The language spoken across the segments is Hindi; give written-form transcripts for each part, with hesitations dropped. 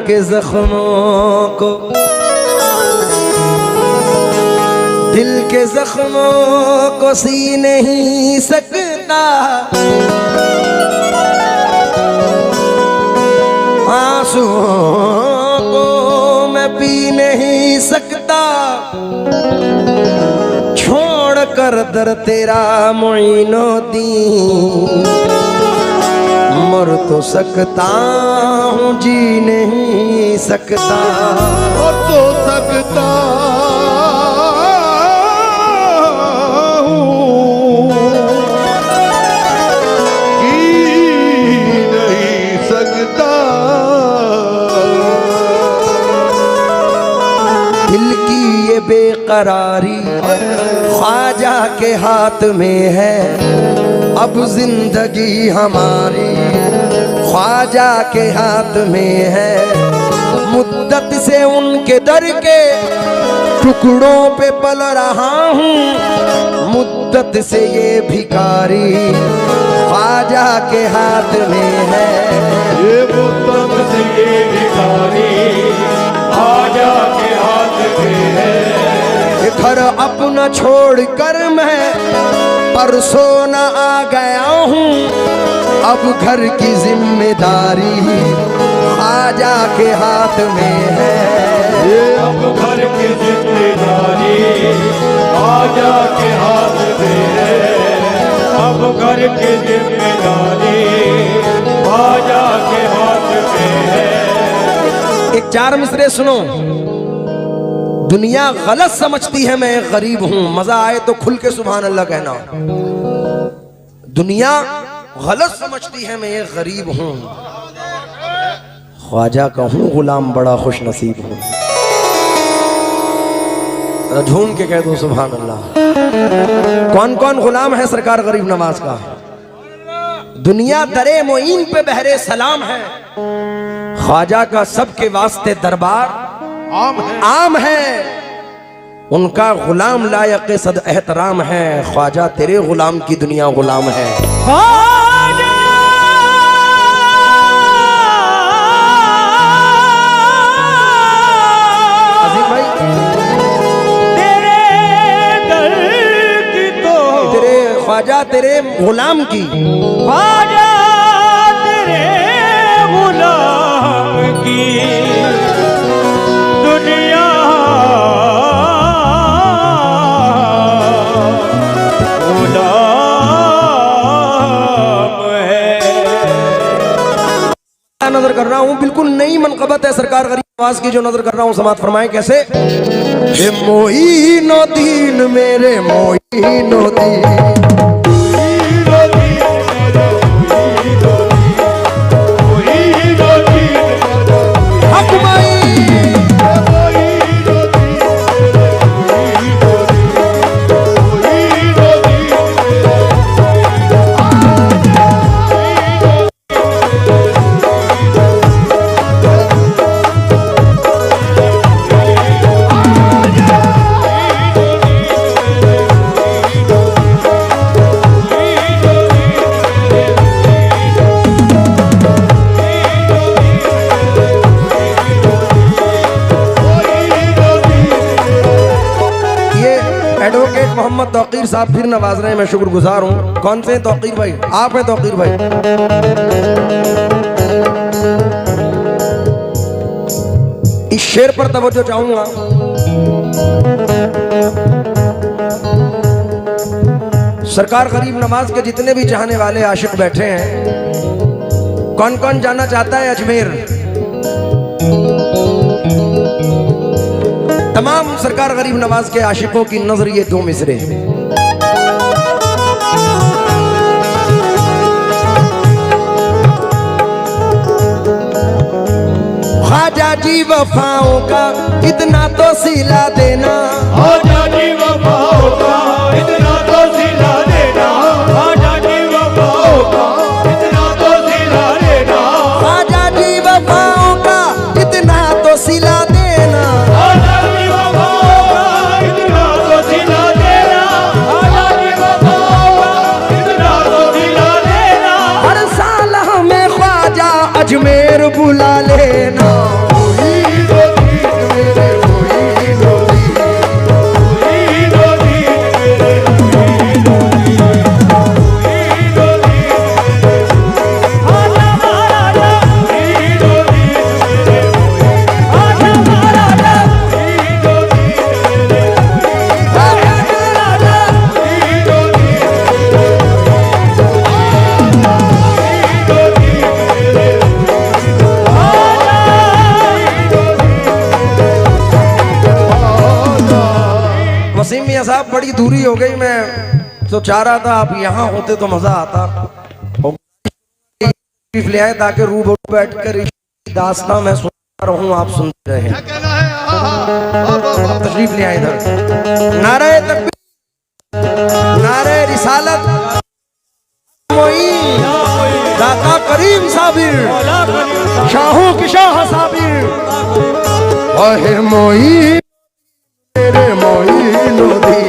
के जख्मों को, दिल के जख्मों को सी नहीं सकता, आंसुओं को मैं पी नहीं सकता, छोड़ कर दर तेरा मोइनुद्दीन, मर तो सकता हूँ जी नहीं सकता, मर तो सकता हूँ जी नहीं सकता। दिल की ये बेकरारी ख्वाजा के हाथ में है, अब जिंदगी हमारी ख्वाजा के हाथ में है, मुद्दत से उनके दर के टुकड़ों पे पल रहा हूँ, मुद्दत से ये भिखारी ख्वाजा के हाथ में है, ये मुद्दत से ये भिखारी ख्वाजा के हाथ में है। घर अपना छोड़ कर मैं परसों न आ गया हूँ, अब घर की जिम्मेदारी ख्वाजा के हाथ में है, ये अब घर की जिम्मेदारी ख्वाजा के हाथ में है, अब घर की जिम्मेदारी ख्वाजा के हाथ में है। एक चार मिसरे सुनो। दुनिया गलत समझती है मैं गरीब हूं, मजा आए तो खुल के सुभान अल्लाह कहना। दुनिया गलत समझती है मैं ये गरीब हूं, ख्वाजा का हूं गुलाम बड़ा खुश नसीब हूं। झूम के कह दो सुभान अल्लाह। कौन कौन गुलाम है सरकार गरीब नवाज का? दुनिया दरे मोइन पे बहरे सलाम है, ख्वाजा का सबके वास्ते दरबार आम है, उनका गुलाम लायक सद एहतराम है, ख्वाजा तेरे गुलाम की दुनिया गुलाम है। अजीम भाई तेरे दर की तो तेरे ख्वाजा तेरे गुलाम की, ख्वाजा तेरे गुलाम की दुनिया नजर कर रहा हूँ, बिल्कुल नई मनकबत है सरकार गरीब नवाज की जो नजर कर रहा हूँ। समात फरमाए कैसे? हे मोइनुद्दीन मेरे मोइनुद्दीन, मोहम्मद तौकीर साहब फिर नवाज रहे हैं, मैं शुक्रगुजार हूँ। कौन से तौकीर भाई? आप हैं तौकीर भाई। इस शेर पर तवज्जो चाहूंगा। सरकार गरीब नवाज के जितने भी चाहने वाले आशिक बैठे हैं, कौन कौन जाना चाहता है अजमेर? तमाम सरकार गरीब नवाज के आशिकों की नजर ये दो मिसरे। ख्वाजा जी वफाओं का इतना तो सिला देना, ख्वाजा जी वफाओं का इतना तो सिला देना, ख्वाजा जी वफाओं का इतना तो सिला देना, ख्वाजा जी वफाओं का इतना तो सिला देना, ख्वाजा जी वफाओं का इतना तो सिला देना, ख्वाजा जी वफाओं का इतना तो सिला देना, हर साल हमें ख्वाजा अजमेर बुला लेना। साहब बड़ी दूरी हो गई, मैं तो चाह रहा था आप यहाँ होते तो मजा आता। ले आए ताकि रूबरू बैठकर दास्तां मैं सुना रहूं, आप सुनते रहे। तशरीफ ले आए इधर। नारे तकबीर, नारे रिसालत, मोईन, दाता करीम साबिर, शाहों की शाह साबिर, ओहे मोईन मेरे मोईन दी।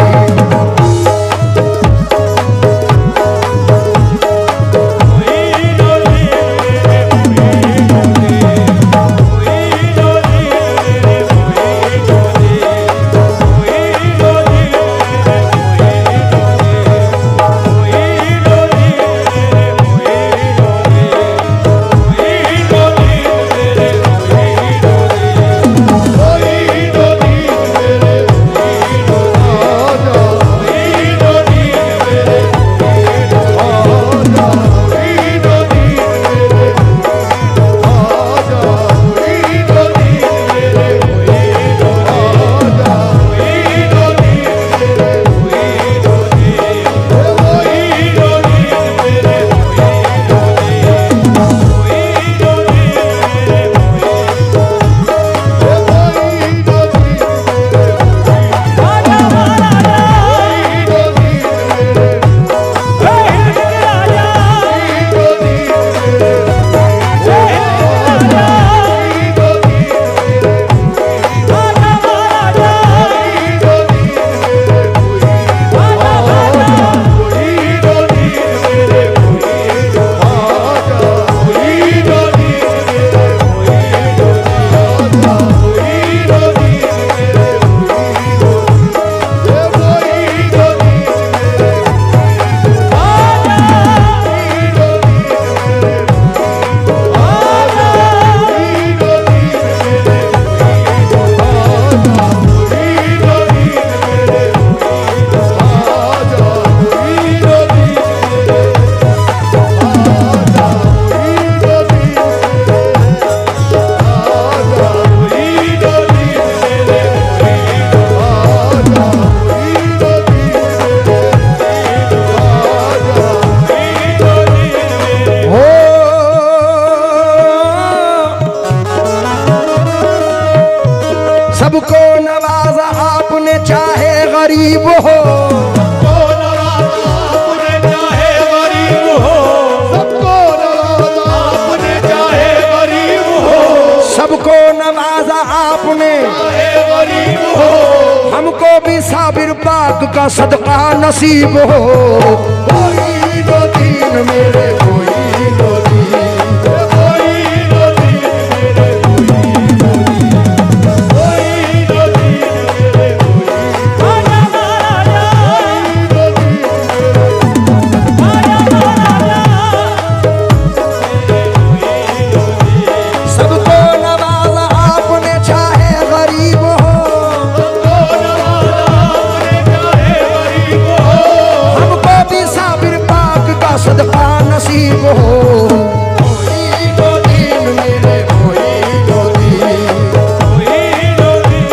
सबको नवाजा आपने चाहे गरीब हो, सबको नवाजा आपने चाहे गरीब हो, सबको नवाजा आपने चाहे गरीब हो, सबको नवाजा आपने चाहे गरीब हो, हमको भी साबिर पाक का सदका नसीब हो। कोई दो तीन मेरे कोई दो तीन, कोई दो तीन मेरे कोई दो तीन, कोई दो तीन मेरे कोई, आजा महाराजा, कोई दो तीन मेरे, सबको नवाजा आपने चाहे गरीब हो, सबको नवाजा आपने चाहे गरीब हो, हमको भी साबिर पाक का सदका नसीब हो। कोई दो तीन मेरे कोई दो तीन, कोई दो तीन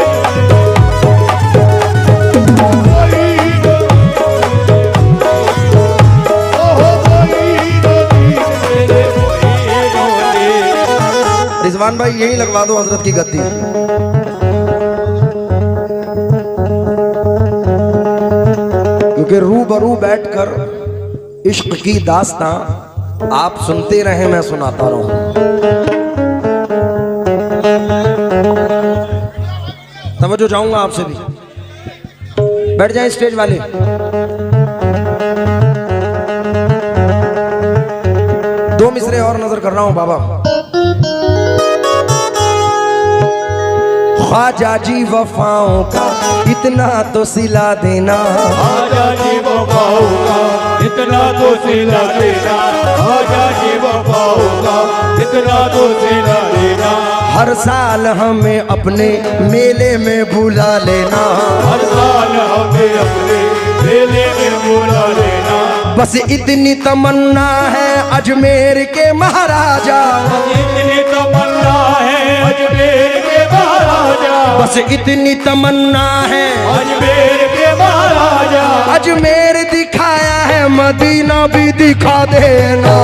कोई दो ओहो कोई दो तीन मेरे कोई दो तीन। रिजवान भाई यही लगवा दो हजरत की गद्दी। क्योंकि रूबरू बैठकर इश्क की दास्तां आप सुनते रहे, मैं सुनाता रहूं। तवज्जो चाहूंगा आपसे भी, बैठ जाए स्टेज वाले। दो मिसरे और नजर कर रहा हूं बाबा। ख्वाजा जी वफाओं का इतना तो सिला देना, आजा जी वफाओं का इतना तो सिला देना, आजा जी वफाओं का इतना तो सिला देना, हर साल हमें अपने मेले में बुला लेना, हर साल हमें अपने मेले में बुला लेना, बस इतनी तमन्ना है अजमेर के महाराजा, इतनी तमन्ना है अजमेर के महाराजा, बस इतनी तमन्ना है अजमेर के महाराजा अजमेर दिखाया है मदीना भी दिखा देना।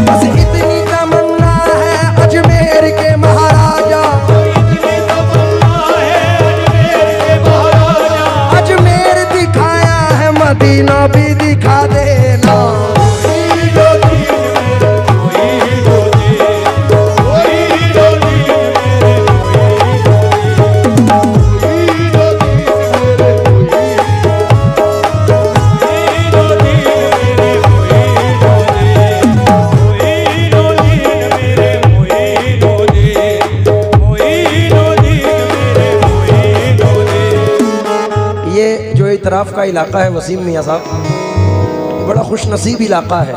बस इतनी तमन्ना है अजमेर के महाराजा, अजमेर दिखाया है मदीना भी दिखा देना। ये जो इतराफ का इलाका है वसीम मियाँ साहब, बड़ा खुश नसीब इलाका है।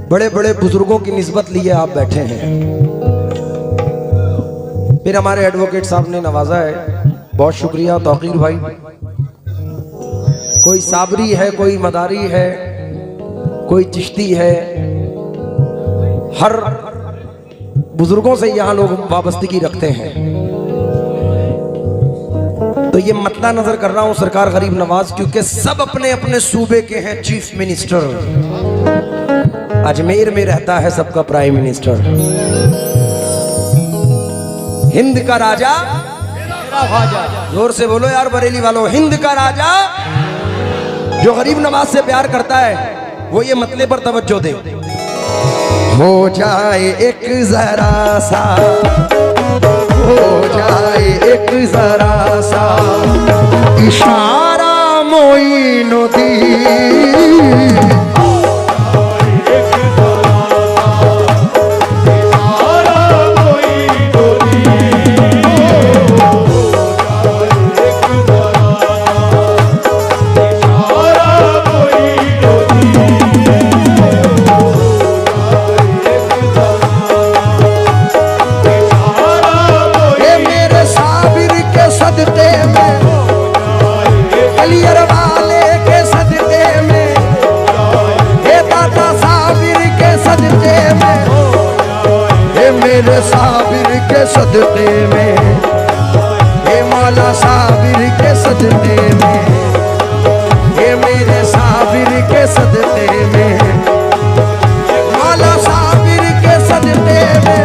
बड़े बड़े बुजुर्गों की निस्बत लिए आप बैठे हैं। फिर हमारे एडवोकेट साहब ने नवाजा है, बहुत शुक्रिया तौकीर भाई। कोई साबरी है, कोई मदारी है, कोई चिश्ती है, हर बुजुर्गों से यहाँ लोग वाबस्तगी रखते हैं। तो ये मतला नजर कर रहा हूं सरकार गरीब नवाज, क्योंकि सब अपने अपने सूबे के हैं चीफ मिनिस्टर। अजमेर में रहता है सबका प्राइम मिनिस्टर। हिंद का राजा, जोर से बोलो यार बरेली वालों, हिंद का राजा जो गरीब नवाज से प्यार करता है वो ये मतले पर तवज्जो दे। हो जाए एक जरा सा, हो जाए एक जरा सा इशारा मोइनुद्दीन, मेरे साबिर के सदक़े में, ये मौला साबिर के सदक़े में, ये मेरे साबिर के सदक़े में, मौला साबिर के सदक़े में।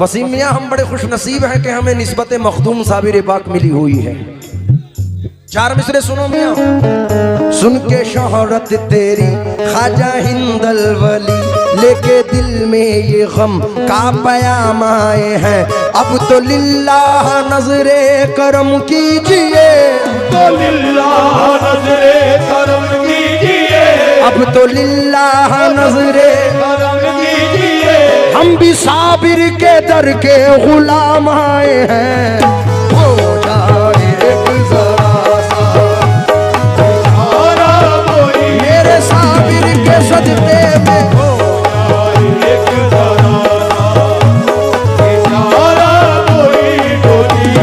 वसीम मियाँ हम बड़े खुश नसीब हैं कि हमें निस्बत मखदूम साबिर पाक मिली हुई है। चार मिसरे सुनो मियाँ। सुन के शोहरत तेरी ख्वाजा हिंदल वली, लेके दिल में ये गम का पयाम आए हैं। अब तो लिल्लाह नजरे करम कीजिए, तो लिल्लाह नजरे करम कीजिए, अब तो लिल्लाह नजरे करम कीजिए। हम भी साबिर के दर के गुलाम आए हैं। हो जाए एक जरा सा इशारा मोइनुद्दीन, मेरे साबिर के सदक़े में, हो जाए एक जरा सा इशारा मोइनुद्दीन,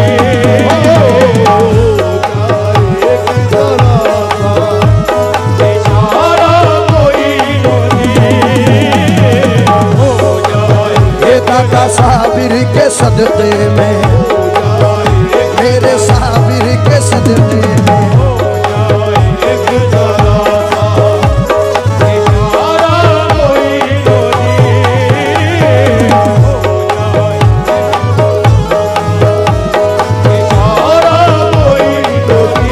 हो जाए एक जरा सा इशारा मोइनुद्दीन, हो जाए ये दादा साबिर के सदक़े में, मेरे साबिर के सदक़े में। एक जरा सा इशारा मोइनुद्दीन, इशारा मोइनुद्दीन।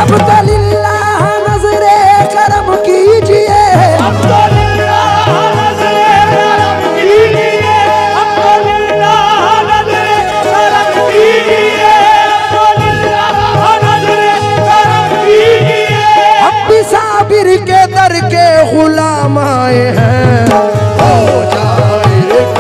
अब तो लिल्लाह नजरे करम कीजिए, अब तो लिल्लाह नज़रे करम कीजिए, अब तो लिल्लाह नज़रे करम कीजिए, अब तो लिल्लाह नज़रे करम कीजिए। हम भी साबिर के दर के गुलाम आए हैं। हो जाए एक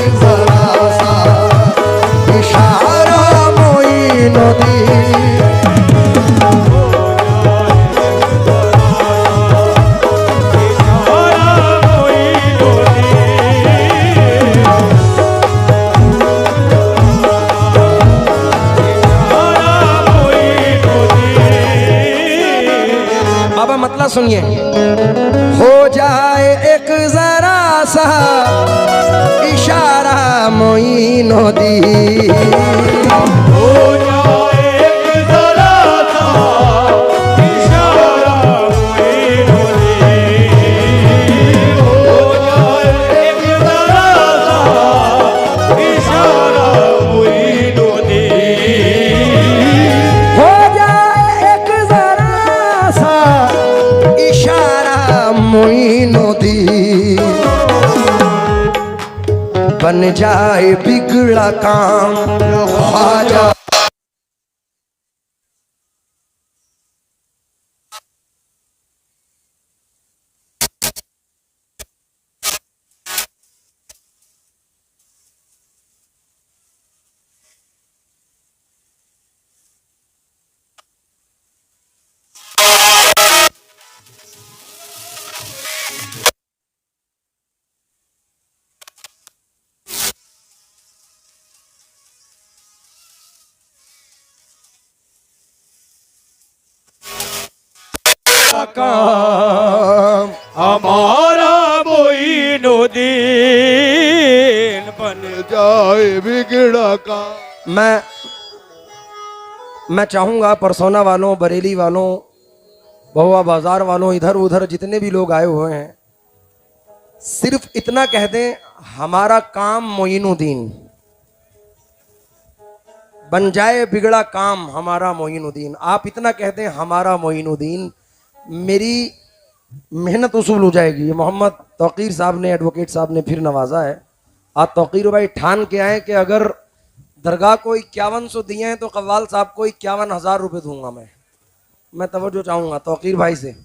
बाबा मतलब सुनिए, हो जाए एक जरा सा इशारा मोइनुद्दीन, हो जाए एक जरा सा इशारा मोइनुद्दीन, हो जाए एक जरा सा इशारा मोइनुद्दीन, हो जाए एक जरा सा इशारा मोइनुद्दीन, बन जाए बिगड़ा काम ख्वाजा। काम हमारा मोइनुद्दीन बन जाए बिगड़ा का। मैं चाहूंगा परसोना वालों, बरेली वालों, बहुआ बाजार वालों, इधर उधर जितने भी लोग आए हुए हैं, सिर्फ इतना कह दें, हमारा काम मोइनुद्दीन, बन जाए बिगड़ा काम हमारा मोइनुद्दीन। आप इतना कह दें हमारा मोइनुद्दीन, मेरी मेहनत उसूल हो जाएगी। ये मोहम्मद तौकीर साहब ने, एडवोकेट साहब ने फिर नवाजा है। आज तौकीर भाई ठान के आए कि अगर दरगाह को 5100 दिए हैं तो कव्वाल साहब को 51,000 रुपये दूंगा। मैं तवज्जो चाहूंगा तौकीर भाई से,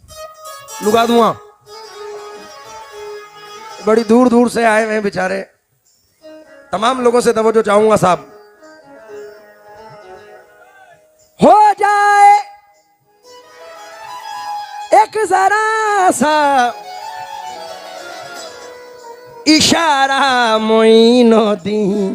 लुगा दूंगा। बड़ी दूर दूर से आए हुए हैं बेचारे, तमाम लोगों से तवज्जो चाहूंगा साहब। हो जाए एक जरा सा इशारा मोइनुद्दीन,